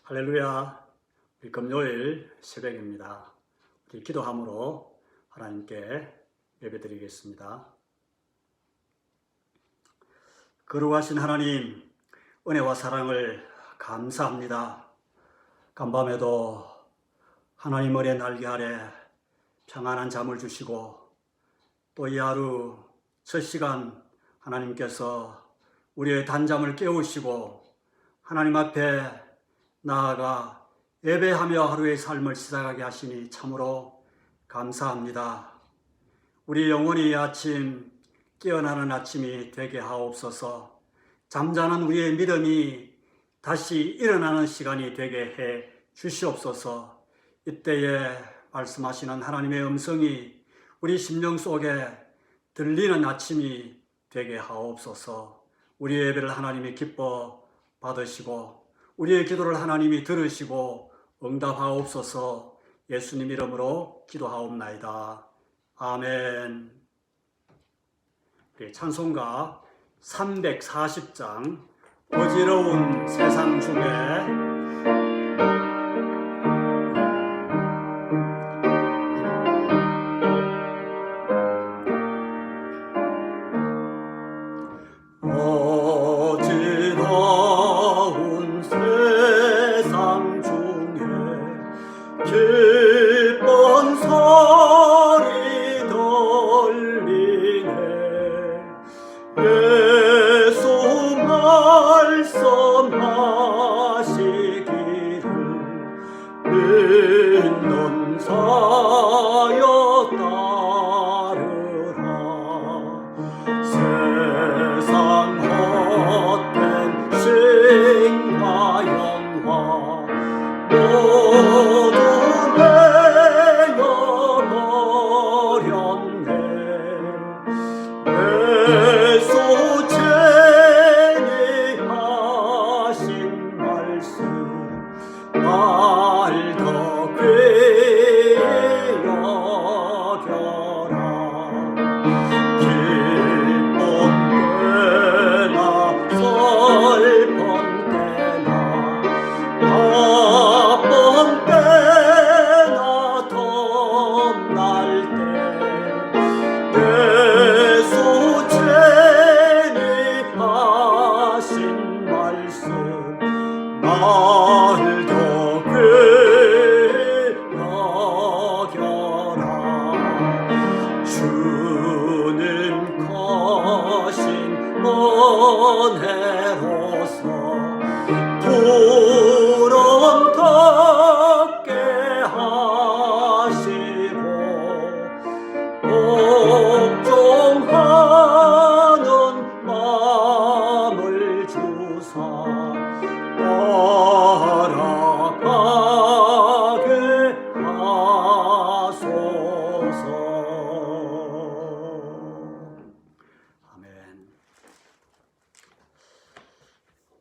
할렐루야. 우리 금요일 새벽입니다. 우리 기도함으로 하나님께 예배드리겠습니다. 거룩하신 하나님, 은혜와 사랑을 감사합니다. 간밤에도 하나님 은혜 날개 아래 평안한 잠을 주시고 또 이 하루 첫 시간 하나님께서 우리의 단잠을 깨우시고 하나님 앞에 나아가 예배하며 하루의 삶을 시작하게 하시니 참으로 감사합니다. 우리 영혼이 이 아침 깨어나는 아침이 되게 하옵소서. 잠자는 우리의 믿음이 다시 일어나는 시간이 되게 해 주시옵소서. 이때에 말씀하시는 하나님의 음성이 우리 심령 속에 들리는 아침이 되게 하옵소서. 우리의 예배를 하나님이 기뻐 받으시고 우리의 기도를 하나님이 들으시고 응답하옵소서. 예수님 이름으로 기도하옵나이다. 아멘. 찬송가 340장 어지러운 세상 중에 기쁜 소리 들리네. 예수 말씀하시기를 믿는 자여 따르라. 세상 헛된 싱과 영화 모두 내어버렸네. 예수 제니하신 말씀 날 더 귀히 여겨라. 기쁜 때나 슬픈 때나 바쁜 때나 덤날 때 예수 제니하신 말씀 날 더 귀히 여겨라. 주님 거신 은혜로서 구름 덮게 하시고 복종하는 마음을 주사 따라가게 하소서. 아멘.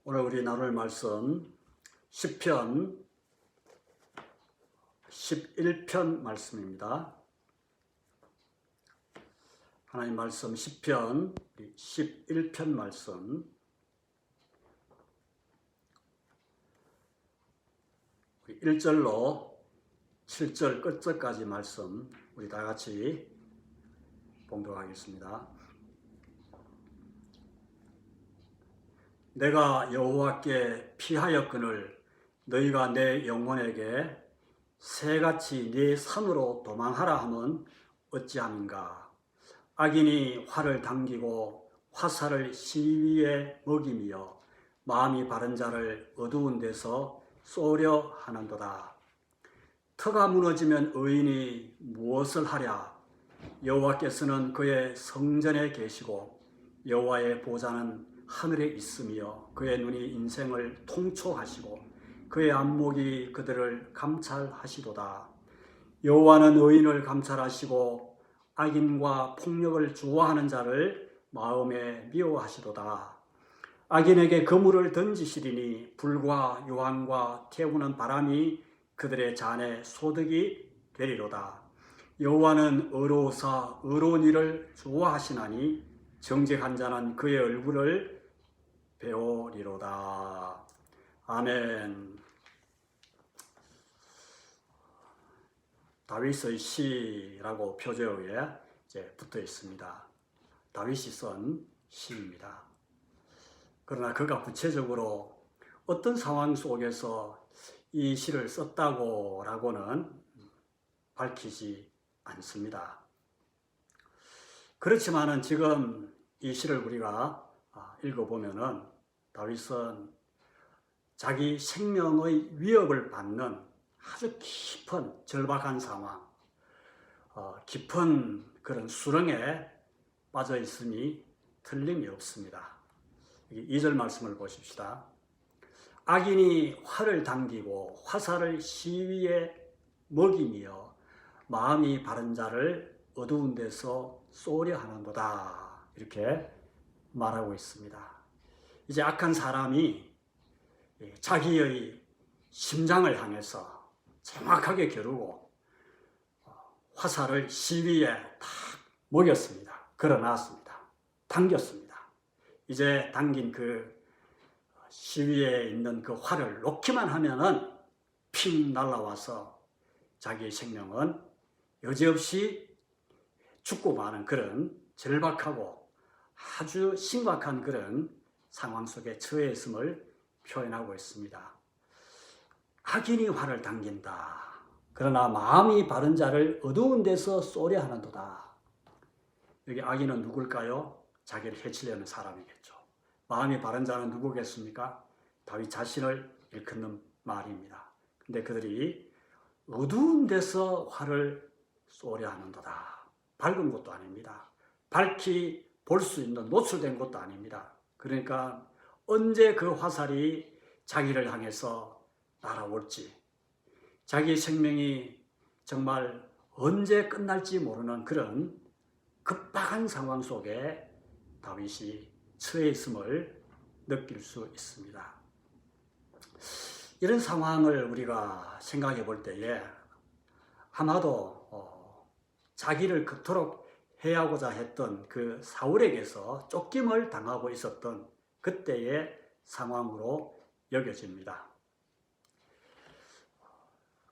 오늘 우리 나눌 말씀 시편 11편 말씀입니다. 하나님 말씀 시편 11편 말씀 우리 1절로 7절 끝절까지 말씀 우리 다 같이 봉독하겠습니다. 내가 여호와께 피하였거늘 너희가 내 영혼에게 새같이 네 산으로 도망하라 하면 어찌함인가. 악인이 활을 당기고 화살을 시위에 먹이며 마음이 바른 자를 어두운 데서 쏘려 하는도다. 터가 무너지면 의인이 무엇을 하랴. 여호와께서는 그의 성전에 계시고 여호와의 보좌는 하늘에 있으며 그의 눈이 인생을 통촉하시고 그의 안목이 그들을 감찰하시도다. 여호와는 의인을 감찰하시고 악인과 폭력을 좋아하는 자를 마음에 미워하시도다. 악인에게 그물을 던지시리니 불과 요한과 태우는 바람이 그들의 잔에 소득이 되리로다. 여호와는 의로우사 의로운 일을 좋아하시나니 정직한 자는 그의 얼굴을 배우리로다. 아멘. 다윗의 시라고 표제어에 이제 붙어 있습니다. 다윗이 쓴 시입니다. 그러나 그가 구체적으로 어떤 상황 속에서 이 시를 썼다고라고는 밝히지 않습니다. 그렇지만은 지금 이 시를 우리가 읽어보면은 다윗은 자기 생명의 위협을 받는 아주 깊은 절박한 상황, 깊은 그런 수렁에 빠져 있으니 틀림이 없습니다. 2절 말씀을 보십시다. 악인이 활을 당기고 화살을 시위에 먹이며 마음이 바른 자를 어두운 데서 쏘려 하는도다. 이렇게 말하고 있습니다. 이제 악한 사람이 자기의 심장을 향해서 정확하게 겨루고 화살을 시위에 탁 먹였습니다. 걸어놨습니다. 당겼습니다. 이제 당긴 그 시위에 있는 그 활을 놓기만 하면은 핑 날아와서 자기의 생명은 여지없이 죽고 마는 그런 절박하고 아주 심각한 그런 상황 속에 처해 있음을 표현하고 있습니다. 악인이 활을 당긴다. 그러나 마음이 바른 자를 어두운 데서 쏘려 하는도다. 여기 악인은 누굴까요? 자기를 해치려는 사람이겠죠. 마음이 바른 자는 누구겠습니까? 다윗 자신을 일컫는 말입니다. 근데 그들이 어두운 데서 활을 쏘려 하는도다. 밝은 곳도 아닙니다. 밝히 볼 수 있는 노출된 곳도 아닙니다. 그러니까 언제 그 화살이 자기를 향해서 날아올지, 자기 생명이 정말 언제 끝날지 모르는 그런 급박한 상황 속에 다윗이 처해 있음을 느낄 수 있습니다. 이런 상황을 우리가 생각해 볼 때에 아마도 자기를 그토록 해하고자 했던 그 사울에게서 쫓김을 당하고 있었던 그때의 상황으로 여겨집니다.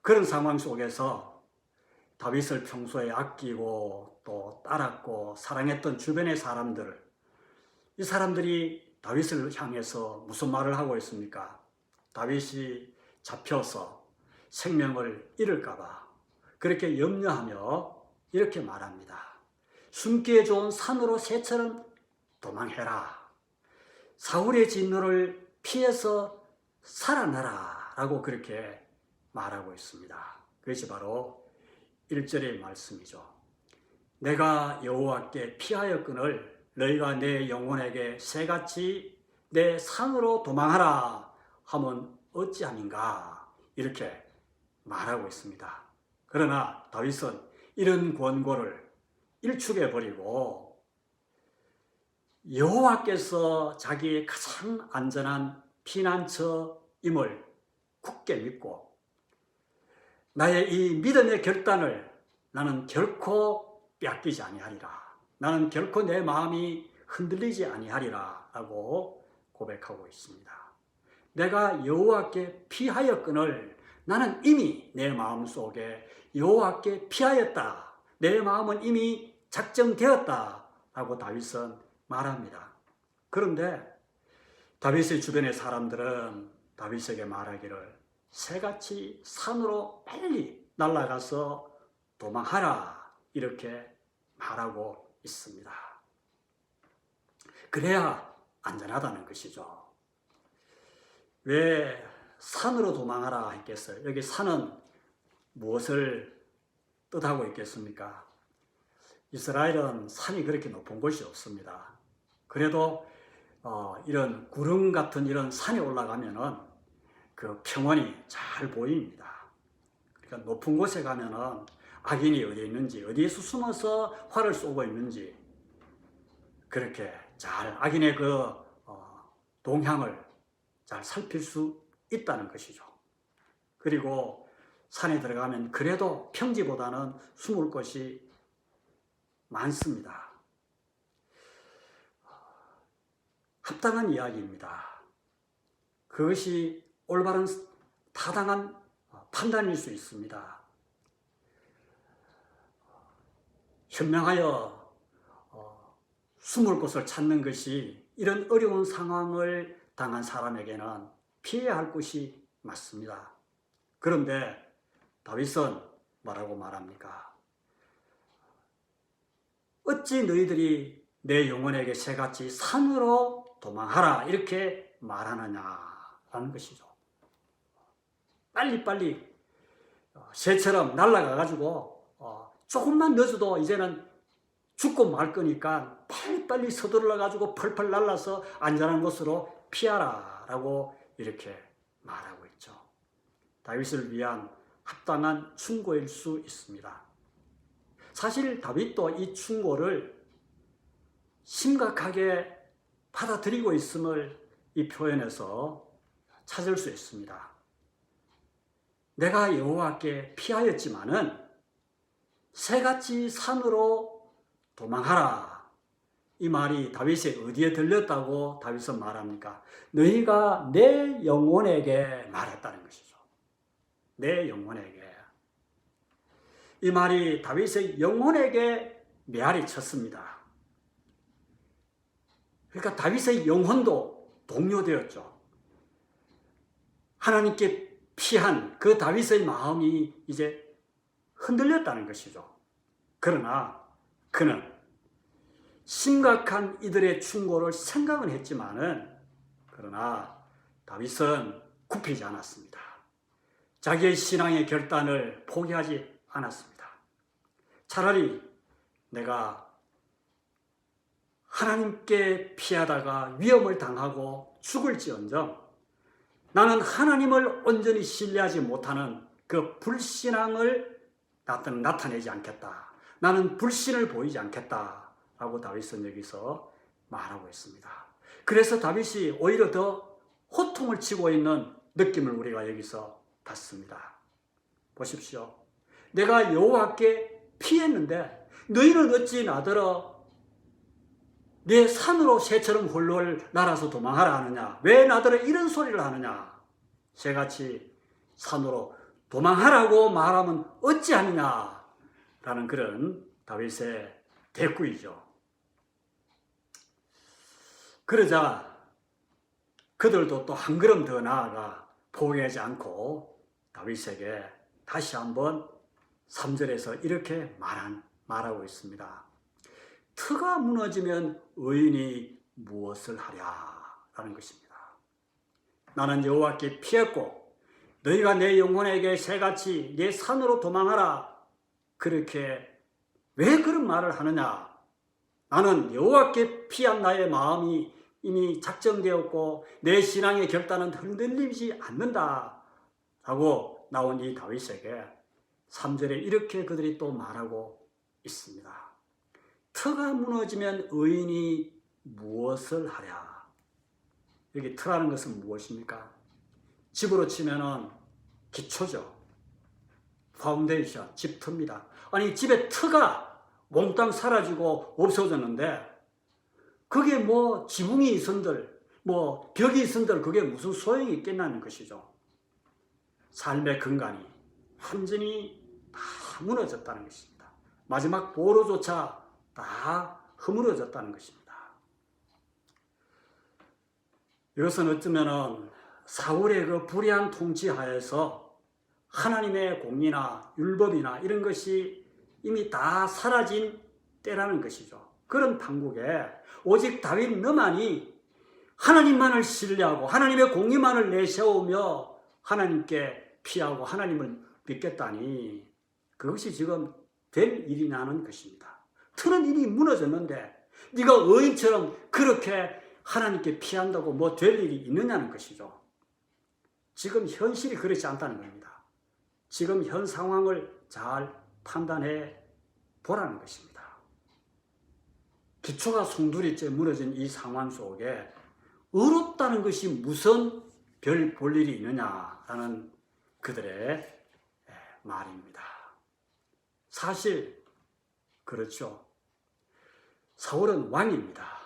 그런 상황 속에서 다윗을 평소에 아끼고 또 따랐고 사랑했던 주변의 사람들, 이 사람들이 다윗을 향해서 무슨 말을 하고 있습니까? 다윗이 잡혀서 생명을 잃을까봐 그렇게 염려하며 이렇게 말합니다. 숨기에 좋은 산으로 새처럼 도망해라. 사울의 진노를 피해서 살아나라. 라고 그렇게 말하고 있습니다. 그것이 바로 1절의 말씀이죠. 내가 여호와께 피하였거늘 너희가 내 영혼에게 새같이 내 산으로 도망하라 하면 어찌함인가 이렇게 말하고 있습니다. 그러나 다윗은 이런 권고를 일축해 버리고 여호와께서 자기의 가장 안전한 피난처임을 굳게 믿고 나의 이 믿음의 결단을 나는 결코 빼앗기지 아니하리라. 나는 결코 내 마음이 흔들리지 아니하리라 라고 고백하고 있습니다. 내가 여호와께 피하였거늘 나는 이미 내 마음속에 여호와께 피하였다. 내 마음은 이미 작정되었다 라고 다윗은 말합니다. 그런데 다윗의 주변의 사람들은 다윗에게 말하기를 새같이 산으로 빨리 날아가서 도망하라 이렇게 말하고 있습니다. 그래야 안전하다는 것이죠. 왜 산으로 도망하라 했겠어요? 여기 산은 무엇을 뜻하고 있겠습니까? 이스라엘은 산이 그렇게 높은 곳이 없습니다. 그래도 이런 구름 같은 이런 산에 올라가면은 그 평원이 잘 보입니다. 그러니까 높은 곳에 가면은 악인이 어디에 있는지, 어디에서 숨어서 활을 쏘고 있는지 그렇게 잘 악인의 그 동향을 잘 살필 수 있다는 것이죠. 그리고 산에 들어가면 그래도 평지보다는 숨을 곳이 많습니다. 합당한 이야기입니다. 그것이 올바른 타당한 판단일 수 있습니다. 현명하여 숨을 곳을 찾는 것이 이런 어려운 상황을 당한 사람에게는 피해야 할 것이 맞습니다. 그런데 다윗은 뭐라고 말합니까? 어찌 너희들이 내 영혼에게 새같이 산으로 도망하라 이렇게 말하느냐라는 것이죠. 빨리빨리 새처럼 날아가가지고 조금만 늦어도 이제는 죽고 말 거니까 빨리빨리 서둘러가지고 펄펄 날라서 안전한 곳으로 피하라 라고 이렇게 말하고 있죠. 다윗을 위한 합당한 충고일 수 있습니다. 사실 다윗도 이 충고를 심각하게 받아들이고 있음을 이 표현에서 찾을 수 있습니다. 내가 여호와께 피하였지만은 새같이 산으로 도망하라. 이 말이 다윗의 어디에 들렸다고 다윗은 말합니까? 너희가 내 영혼에게 말했다는 것이죠. 내 영혼에게. 이 말이 다윗의 영혼에게 메아리 쳤습니다. 그러니까 다윗의 영혼도 동요되었죠. 하나님께 피한 그 다윗의 마음이 이제 흔들렸다는 것이죠. 그러나 그는 심각한 이들의 충고를 생각은 했지만은 그러나 다윗은 굽히지 않았습니다. 자기의 신앙의 결단을 포기하지 않았습니다. 차라리 내가 하나님께 피하다가 위험을 당하고 죽을지언정 나는 하나님을 온전히 신뢰하지 못하는 그 불신앙을 나타내지 않겠다. 나는 불신을 보이지 않겠다. 라고 다윗은 여기서 말하고 있습니다. 그래서 다윗이 오히려 더 호통을 치고 있는 느낌을 우리가 여기서 받습니다. 보십시오. 내가 여호와께 피했는데 너희는 어찌 나더러 내 산으로 새처럼 홀로 날아서 도망하라 하느냐? 왜 나더러 이런 소리를 하느냐? 새같이 산으로 도망하라고 말하면 어찌하느냐? 라는 그런 다윗의 대꾸이죠. 그러자 그들도 또 한 걸음 더 나아가 포기하지 않고 다윗에게 다시 한번 3절에서 이렇게 말하고 있습니다. 터가 무너지면 의인이 무엇을 하랴? 라는 것입니다. 나는 여호와께 피했고 너희가 내 영혼에게 새같이 내 산으로 도망하라. 그렇게 왜 그런 말을 하느냐? 나는 여호와께 피한 나의 마음이 이미 작정되었고 내 신앙의 결단은 흔들리지 않는다. 라고 나온 이 다윗에게 3절에 이렇게 그들이 또 말하고 있습니다. 터가 무너지면 의인이 무엇을 하랴? 여기 터라는 것은 무엇입니까? 집으로 치면은 기초죠. 파운데이션, 집터입니다. 아니 집에 터가 몽땅 사라지고 없어졌는데 그게 뭐 지붕이 있은들 뭐 벽이 있은들 그게 무슨 소용이 있겠냐는 것이죠. 삶의 근간이 완전히 다 무너졌다는 것입니다. 마지막 보루조차 다 허물어졌다는 것입니다. 이것은 어쩌면 사울의 그 불의한 통치하에서 하나님의 공의나 율법이나 이런 것이 이미 다 사라진 때라는 것이죠. 그런 판국에 오직 다윗 너만이 하나님만을 신뢰하고 하나님의 공의만을 내세우며 하나님께 피하고 하나님을 믿겠다니 그것이 지금 될 일이냐는 것입니다. 틀은 이미 무너졌는데 네가 의인처럼 그렇게 하나님께 피한다고 뭐 될 일이 있느냐는 것이죠. 지금 현실이 그렇지 않다는 겁니다. 지금 현 상황을 잘 판단해 보라는 것입니다. 기초가 송두리째 무너진 이 상황 속에 의롭다는 것이 무슨 별 볼 일이 있느냐라는 그들의 말입니다. 사실 그렇죠. 사울은 왕입니다.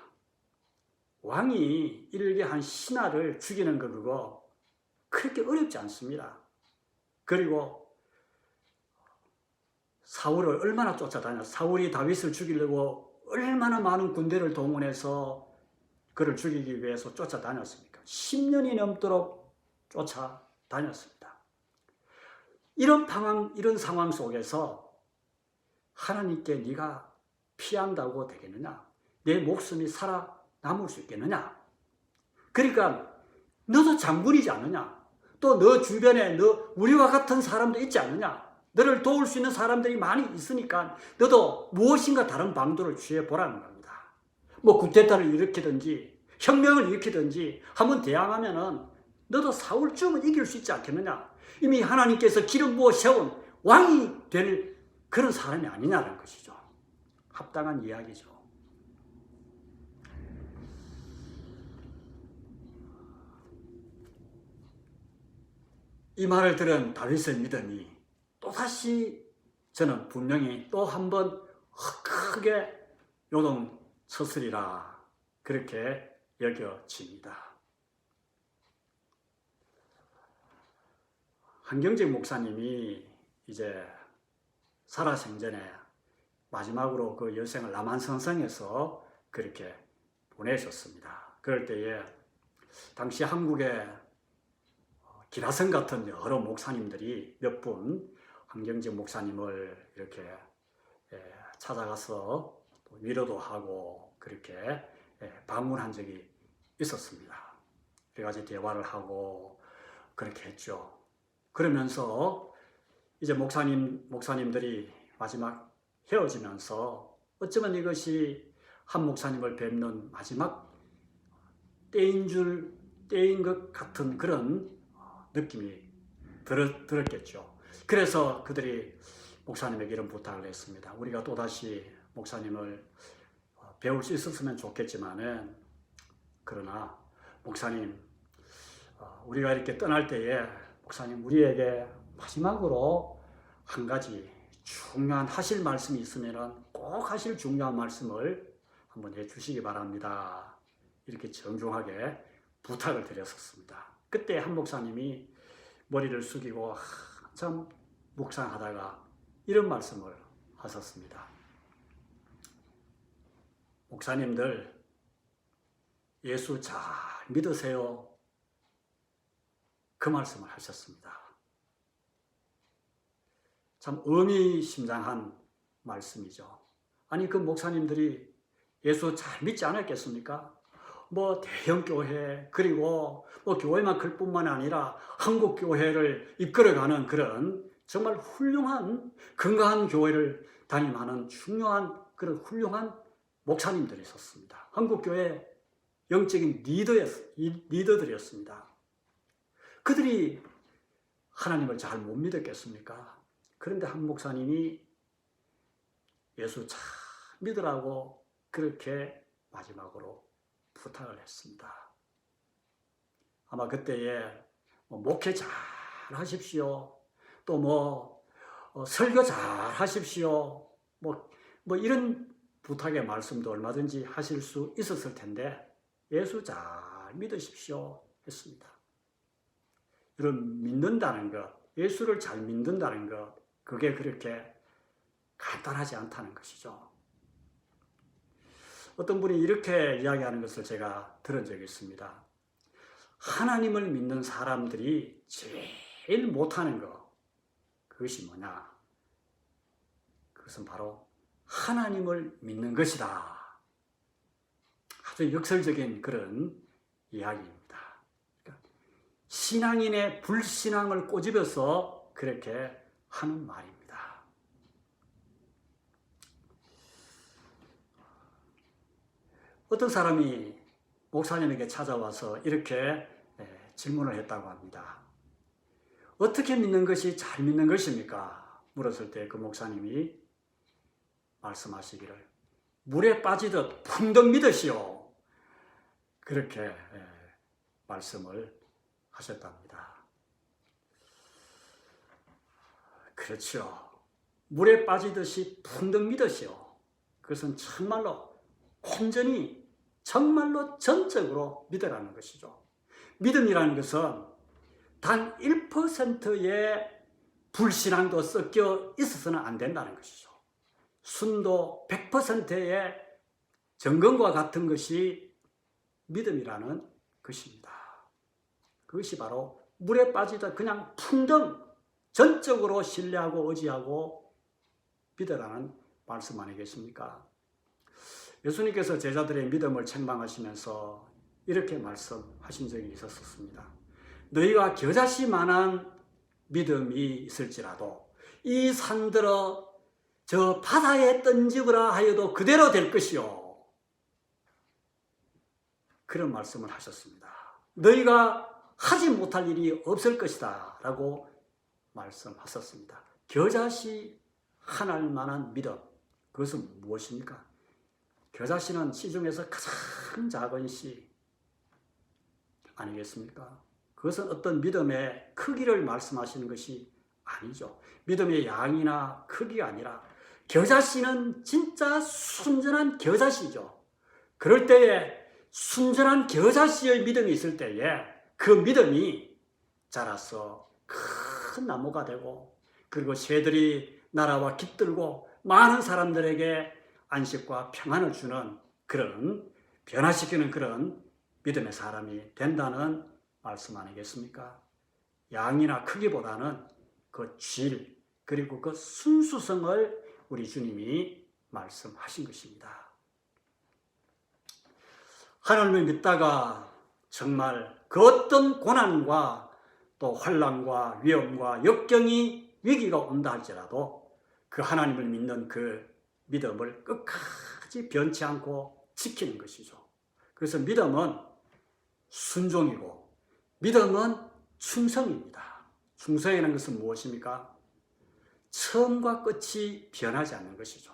왕이 일개 한 신하를 죽이는 거 그거 그렇게 어렵지 않습니다. 그리고 사울을 얼마나 쫓아다녔어. 사울이 다윗을 죽이려고 얼마나 많은 군대를 동원해서 그를 죽이기 위해서 쫓아다녔습니까? 10년이 넘도록 쫓아다녔습니다. 이런 상황 속에서 하나님께 네가 피한다고 되겠느냐? 내 목숨이 살아남을 수 있겠느냐? 그러니까 너도 장군이지 않느냐? 또 너 주변에 우리와 같은 사람도 있지 않느냐? 너를 도울 수 있는 사람들이 많이 있으니까 너도 무엇인가 다른 방도를 취해 보라는 겁니다. 뭐 쿠데타를 일으키든지 혁명을 일으키든지 한번 대항하면은 너도 사울쯤은 이길 수 있지 않겠느냐? 이미 하나님께서 기름 부어 세운 왕이 될 그런 사람이 아니냐는 것이죠. 합당한 이야기죠. 이 말을 들은 다윗의 믿음이 또다시 저는 분명히 또 한 번 크게 요동쳤으리라 그렇게 여겨집니다. 한경직 목사님이 이제 살아생전에 마지막으로 그 여생을 남한산성에서 그렇게 보내셨습니다. 그럴 때에 당시 한국에 기라성 같은 여러 목사님들이 몇 분 한경직 목사님을 이렇게 찾아가서 위로도 하고 그렇게 방문한 적이 있었습니다. 그래가지고 대화를 하고 그렇게 했죠. 그러면서 이제 목사님들이 마지막 헤어지면서 어쩌면 이것이 한 목사님을 뵙는 마지막 때인 것 같은 그런 느낌이 들었겠죠. 그래서 그들이 목사님에게 이런 부탁을 했습니다. 우리가 또다시 목사님을 배울 수 있었으면 좋겠지만은 그러나 목사님 우리가 이렇게 떠날 때에 목사님 우리에게 마지막으로 한 가지 중요한 하실 말씀이 있으면 꼭 하실 중요한 말씀을 한번 해주시기 바랍니다. 이렇게 정중하게 부탁을 드렸었습니다. 그때 한 목사님이 머리를 숙이고 한참 묵상하다가 이런 말씀을 하셨습니다. 목사님들 예수 잘 믿으세요. 그 말씀을 하셨습니다. 참 의미심장한 말씀이죠. 아니 그 목사님들이 예수 잘 믿지 않았겠습니까? 뭐 대형 교회 그리고 뭐 교회만 클 뿐만 아니라 한국 교회를 이끌어가는 그런 정말 훌륭한 건강한 교회를 담임하는 중요한 그런 훌륭한 목사님들이 있었습니다. 한국 교회 영적인 리더들이었습니다. 그들이 하나님을 잘 못 믿었겠습니까? 그런데 한 목사님이 예수 잘 믿으라고 그렇게 마지막으로 부탁을 했습니다. 아마 그때에 목회 잘 하십시오. 또 설교 잘 하십시오. 뭐 이런 부탁의 말씀도 얼마든지 하실 수 있었을 텐데 예수 잘 믿으십시오 했습니다. 이런 믿는다는 것, 예수를 잘 믿는다는 것, 그게 그렇게 간단하지 않다는 것이죠. 어떤 분이 이렇게 이야기하는 것을 제가 들은 적이 있습니다. 하나님을 믿는 사람들이 제일 못하는 것, 그것이 뭐냐? 그것은 바로 하나님을 믿는 것이다. 아주 역설적인 그런 이야기입니다. 그러니까 신앙인의 불신앙을 꼬집어서 그렇게 하는 말입니다. 어떤 사람이 목사님에게 찾아와서 이렇게 질문을 했다고 합니다. 어떻게 믿는 것이 잘 믿는 것입니까? 물었을 때 그 목사님이 말씀하시기를 물에 빠지듯 풍덩 믿으시오. 그렇게 말씀을 하셨답니다. 그렇죠. 물에 빠지듯이 풍덩 믿으시오. 그것은 정말로 온전히 정말로 전적으로 믿으라는 것이죠. 믿음이라는 것은 단 1%의 불신앙도 섞여 있어서는 안 된다는 것이죠. 순도 100%의 정금과 같은 것이 믿음이라는 것입니다. 그것이 바로 물에 빠지다 그냥 풍덩 전적으로 신뢰하고 의지하고 믿으라는 말씀 아니겠습니까? 예수님께서 제자들의 믿음을 책망하시면서 이렇게 말씀하신 적이 있었습니다. 너희가 겨자씨만한 믿음이 있을지라도 이 산들어 저 바다에 던지거라 하여도 그대로 될 것이요. 그런 말씀을 하셨습니다. 너희가 하지 못할 일이 없을 것이다 라고 말씀하셨습니다. 겨자씨 하나만한 믿음, 그것은 무엇입니까? 겨자씨는 씨 중에서 가장 작은 씨 아니겠습니까? 그것은 어떤 믿음의 크기를 말씀하시는 것이 아니죠. 믿음의 양이나 크기가 아니라 겨자씨는 진짜 순전한 겨자씨죠. 그럴 때에 순전한 겨자씨의 믿음이 있을 때에 그 믿음이 자라서 큰 나무가 되고 그리고 새들이 날아와 깃들고 많은 사람들에게 안식과 평안을 주는 그런 변화시키는 그런 믿음의 사람이 된다는 말씀 아니겠습니까? 양이나 크기보다는 그 질 그리고 그 순수성을 우리 주님이 말씀하신 것입니다. 하나님을 믿다가 정말 그 어떤 고난과 또 환난과 위험과 역경이 위기가 온다 할지라도 그 하나님을 믿는 그 믿음을 끝까지 변치 않고 지키는 것이죠. 그래서 믿음은 순종이고 믿음은 충성입니다. 충성이라는 것은 무엇입니까? 처음과 끝이 변하지 않는 것이죠.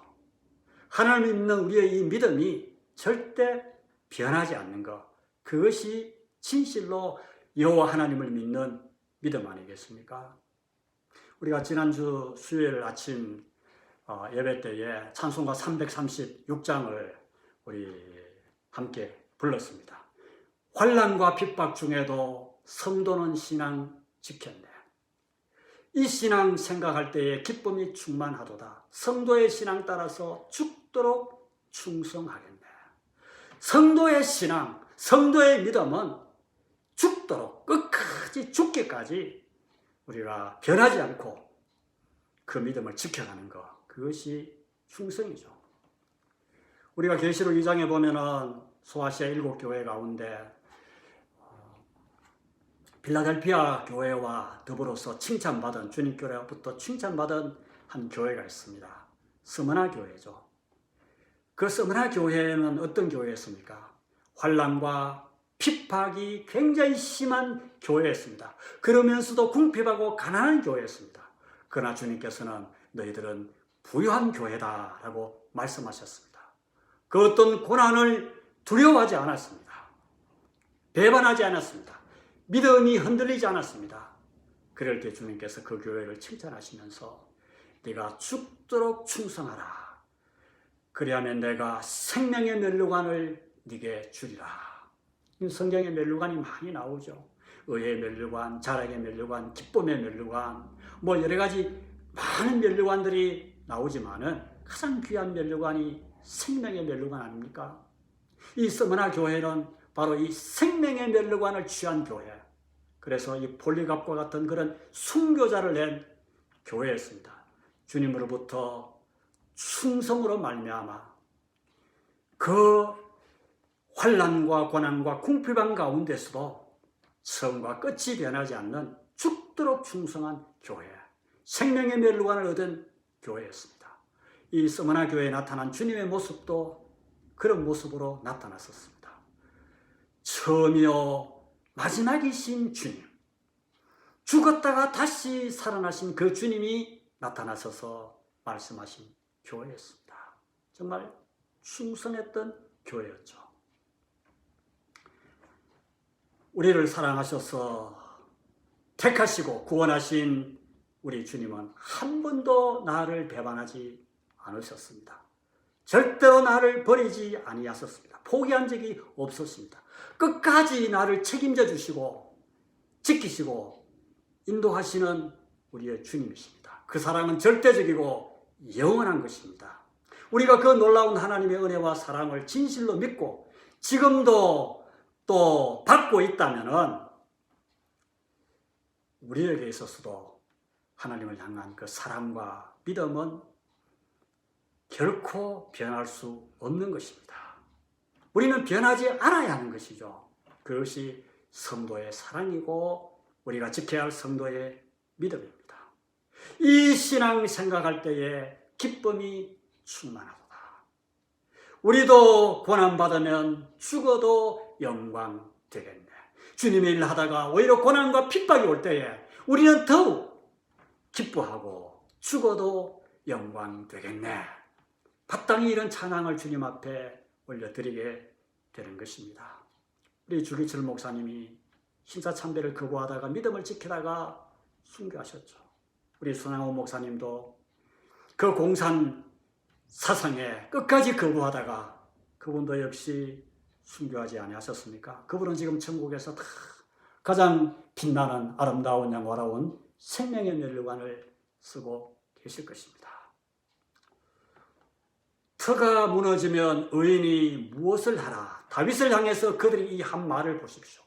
하나님을 믿는 우리의 이 믿음이 절대 변하지 않는 것, 그것이 진실로 여호와 하나님을 믿는 믿음 아니겠습니까? 우리가 지난주 수요일 아침 예배 때에 찬송가 336장을 우리 함께 불렀습니다. 환난과 핍박 중에도 성도는 신앙 지켰네. 이 신앙 생각할 때에 기쁨이 충만하도다. 성도의 신앙 따라서 죽도록 충성하겠네. 성도의 신앙, 성도의 믿음은 죽도록 끝까지 죽기까지 우리가 변하지 않고 그 믿음을 지켜가는 것, 그것이 충성이죠. 우리가 계시록 2장에 보면은 소아시아 7교회 가운데 필라델피아 교회와 더불어서 칭찬받은, 주님 교회부터 칭찬받은 한 교회가 있습니다. 스무나 교회죠. 그 스무나 교회는 어떤 교회였습니까? 환난과 핍박이 굉장히 심한 교회였습니다. 그러면서도 궁핍하고 가난한 교회였습니다. 그러나 주님께서는 너희들은 부유한 교회다라고 말씀하셨습니다. 그 어떤 고난을 두려워하지 않았습니다. 배반하지 않았습니다. 믿음이 흔들리지 않았습니다. 그럴 때 주님께서 그 교회를 칭찬하시면서 네가 죽도록 충성하라. 그리하면 내가 생명의 면류관을 네게 주리라. 성경에 면류관이 많이 나오죠. 의의 면류관, 자락의 면류관, 기쁨의 면류관, 뭐 여러 가지 많은 면류관들이 나오지만은 가장 귀한 면류관이 생명의 면류관 아닙니까? 이 스무나 교회는 바로 이 생명의 면류관을 취한 교회. 그래서 이 폴리갑과 같은 그런 순교자를 낸 교회였습니다. 주님으로부터 충성으로 말미암아 그 환난과 고난과 궁핍한 가운데서도 처음과 끝이 변하지 않는 죽도록 충성한 교회, 생명의 면류관을 얻은 교회였습니다. 이 스무나 교회에 나타난 주님의 모습도 그런 모습으로 나타났었습니다. 처음이요 마지막이신 주님, 죽었다가 다시 살아나신 그 주님이 나타나셔서 말씀하신 교회였습니다. 정말 충성했던 교회였죠. 우리를 사랑하셔서 택하시고 구원하신 우리 주님은 한 번도 나를 배반하지 않으셨습니다. 절대로 나를 버리지 아니하셨습니다. 포기한 적이 없었습니다. 끝까지 나를 책임져 주시고 지키시고 인도하시는 우리의 주님이십니다. 그 사랑은 절대적이고 영원한 것입니다. 우리가 그 놀라운 하나님의 은혜와 사랑을 진실로 믿고 지금도 또 받고 있다면 우리에게 있어서도 하나님을 향한 그 사랑과 믿음은 결코 변할 수 없는 것입니다. 우리는 변하지 않아야 하는 것이죠. 그것이 성도의 사랑이고 우리가 지켜야 할 성도의 믿음입니다. 이 신앙 생각할 때에 기쁨이 충만하도다. 우리도 고난받으면 죽어도 영광 되겠네. 주님의 일을 하다가 오히려 고난과 핍박이 올 때에 우리는 더욱 기뻐하고 죽어도 영광 되겠네. 마땅히 이런 찬양을 주님 앞에 올려드리게 되는 것입니다. 우리 주기철 목사님이 신사참배를 거부하다가 믿음을 지키다가 순교하셨죠. 우리 손양호 목사님도 그 공산 사상에 끝까지 거부하다가 그분도 역시 순교하지 아니하셨습니까? 그분은 지금 천국에서 가장 빛나는 아름다운 영화로운 생명의 멸류관을 쓰고 계실 것입니다. 터가 무너지면 의인이 무엇을 하라? 다윗을 향해서 그들이 이 한 말을 보십시오.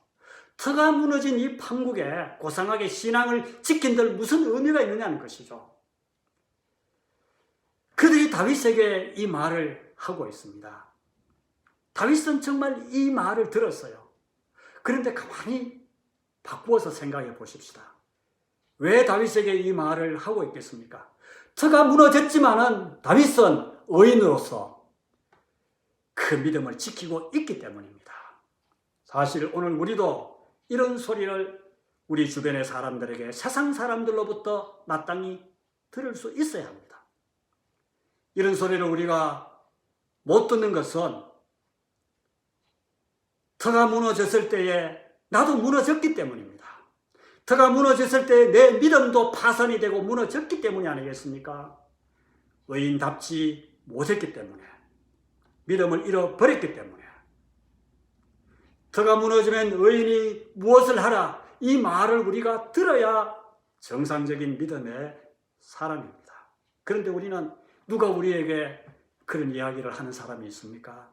터가 무너진 이 판국에 고상하게 신앙을 지킨들 무슨 의미가 있느냐는 것이죠. 그들이 다윗에게 이 말을 하고 있습니다. 다윗은 정말 이 말을 들었어요. 그런데 가만히 바꾸어서 생각해 보십시다. 왜 다윗에게 이 말을 하고 있겠습니까? 터가 무너졌지만은 다윗은 의인으로서 그 믿음을 지키고 있기 때문입니다. 사실 오늘 우리도 이런 소리를 우리 주변의 사람들에게 세상 사람들로부터 마땅히 들을 수 있어야 합니다. 이런 소리를 우리가 못 듣는 것은 터가 무너졌을 때에 나도 무너졌기 때문입니다. 터가 무너졌을 때 내 믿음도 파산이 되고 무너졌기 때문이 아니겠습니까? 의인답지 못했기 때문에, 믿음을 잃어버렸기 때문에. 터가 무너지면 의인이 무엇을 하라? 이 말을 우리가 들어야 정상적인 믿음의 사람입니다. 그런데 우리는 누가 우리에게 그런 이야기를 하는 사람이 있습니까?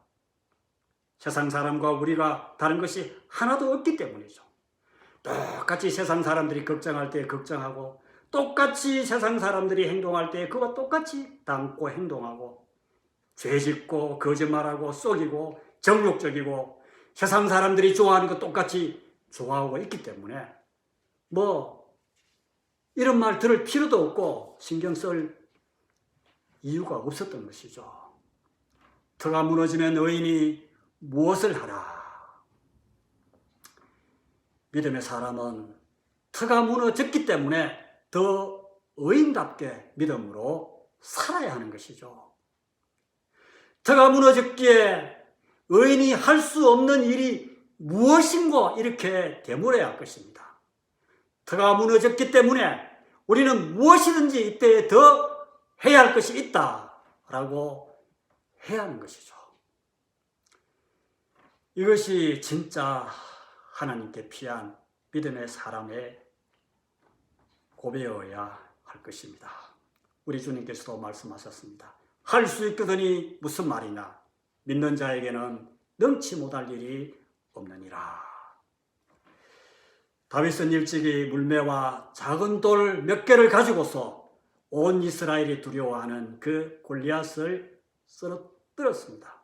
세상 사람과 우리가 다른 것이 하나도 없기 때문이죠. 똑같이 세상 사람들이 걱정할 때 걱정하고 똑같이 세상 사람들이 행동할 때 그와 똑같이 담고 행동하고 죄짓고 거짓말하고 속이고 정욕적이고 세상 사람들이 좋아하는 것 똑같이 좋아하고 있기 때문에 이런 말 들을 필요도 없고 신경 쓸 이유가 없었던 것이죠. 터가 무너지면 의인이 무엇을 하라? 믿음의 사람은 터가 무너졌기 때문에 더 의인답게 믿음으로 살아야 하는 것이죠. 터가 무너졌기에 의인이 할 수 없는 일이 무엇인고 이렇게 되물어야 할 것입니다. 터가 무너졌기 때문에 우리는 무엇이든지 이때에 더 해야 할 것이 있다라고 해야 하는 것이죠. 이것이 진짜 하나님께 피한 믿음의 사람의 고백이어야 할 것입니다. 우리 주님께서도 말씀하셨습니다. 할 수 있거든이 무슨 말이냐? 믿는 자에게는 능치 못할 일이 없느니라. 다윗은 일찍이 물매와 작은 돌 몇 개를 가지고서 온 이스라엘이 두려워하는 그 골리앗을 쓰러뜨렸습니다.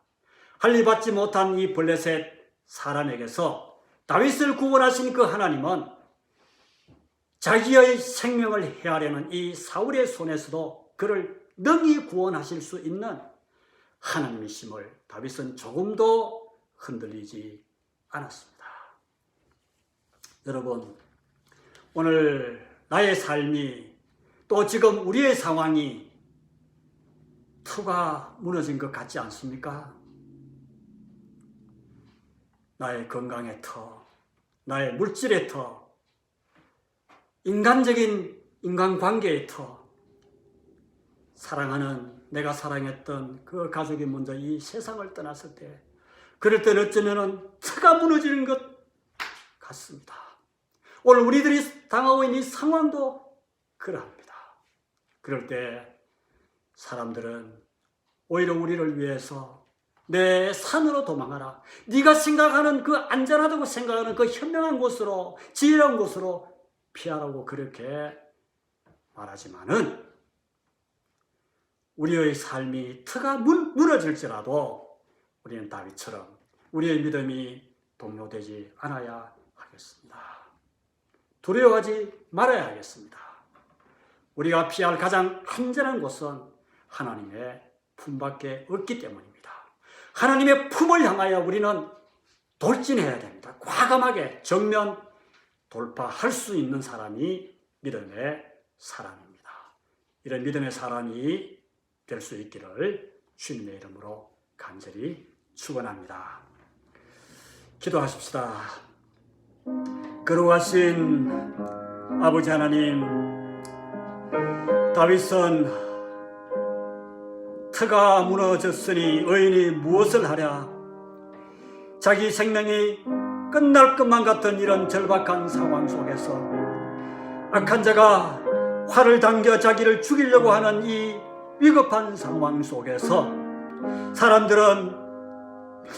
할례 받지 못한 이 블레셋 사람에게서 다윗을 구원하신 그 하나님은 자기의 생명을 해하려는 이 사울의 손에서도 그를 능히 구원하실 수 있는 하나님이심을 다윗은 조금도 흔들리지 않았습니다. 여러분, 오늘 나의 삶이 또 지금 우리의 상황이 터가 무너진 것 같지 않습니까? 나의 건강의 터, 나의 물질의 터, 인간적인 인간관계의 터, 사랑하는 내가 사랑했던 그 가족이 먼저 이 세상을 떠났을 때 그럴 때는 어쩌면 터가 무너지는 것 같습니다. 오늘 우리들이 당하고 있는 이 상황도 그러합니다. 그럴 때 사람들은 오히려 우리를 위해서 내 산으로 도망하라. 네가 생각하는 그 안전하다고 생각하는 그 현명한 곳으로, 지혜로운 곳으로 피하라고 그렇게 말하지만은 우리의 삶이 터가 무너질지라도 우리는 다윗처럼 우리의 믿음이 동요되지 않아야 하겠습니다. 두려워하지 말아야 하겠습니다. 우리가 피할 가장 안전한 곳은 하나님의 품밖에 없기 때문입니다. 하나님의 품을 향하여 우리는 돌진해야 됩니다. 과감하게 정면 돌파할 수 있는 사람이 믿음의 사람입니다. 이런 믿음의 사람이 될 수 있기를 주님의 이름으로 간절히 축원합니다. 기도하십시다. 거룩하신 아버지 하나님, 다윗은 터가 무너졌으니 의인이 무엇을 하랴? 자기 생명이 끝날 것만 같은 이런 절박한 상황 속에서 악한 자가 활을 당겨 자기를 죽이려고 하는 이 위급한 상황 속에서 사람들은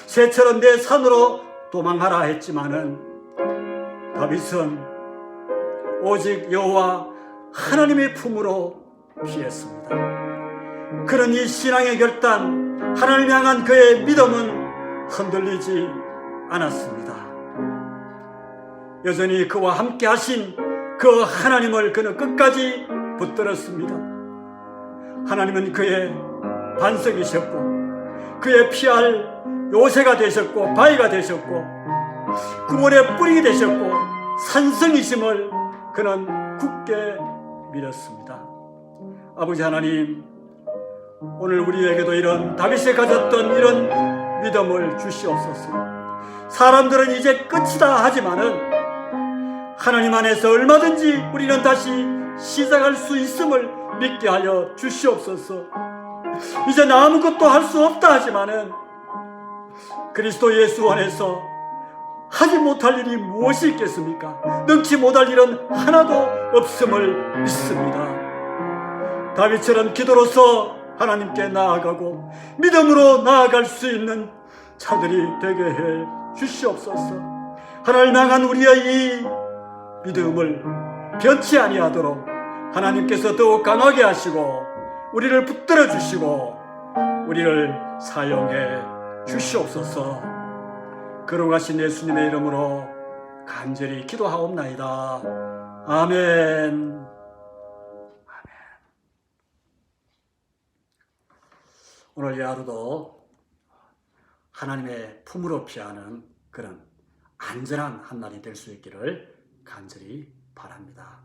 새처럼 내 산으로 도망하라 했지만은 다윗은 오직 여호와 하나님의 품으로 피했습니다. 그런 이 신앙의 결단, 하나님 향한 그의 믿음은 흔들리지 않았습니다. 여전히 그와 함께 하신 그 하나님을 그는 끝까지 붙들었습니다. 하나님은 그의 반석이셨고 그의 피할 요새가 되셨고 바위가 되셨고 구원의 뿌리가 되셨고 산성이심을 그는 굳게 믿었습니다. 아버지 하나님, 오늘 우리에게도 이런 다윗이 가졌던 이런 믿음을 주시옵소서. 사람들은 이제 끝이다 하지만은 하나님 안에서 얼마든지 우리는 다시 시작할 수 있음을 믿게 하여 주시옵소서. 이제 나 아무것도 할 수 없다 하지만은 그리스도 예수 안에서 하지 못할 일이 무엇이 있겠습니까? 능치 못할 일은 하나도 없음을 믿습니다. 다윗처럼 기도로서 하나님께 나아가고 믿음으로 나아갈 수 있는 자들이 되게 해 주시옵소서. 하나님 향한 우리의 이 믿음을 변치 아니하도록 하나님께서 더욱 강하게 하시고 우리를 붙들어 주시고 우리를 사용해 주시옵소서. 거룩하신 예수님의 이름으로 간절히 기도하옵나이다. 아멘. 오늘 이 하루도 하나님의 품으로 피하는 그런 안전한 한날이 될 수 있기를 간절히 바랍니다.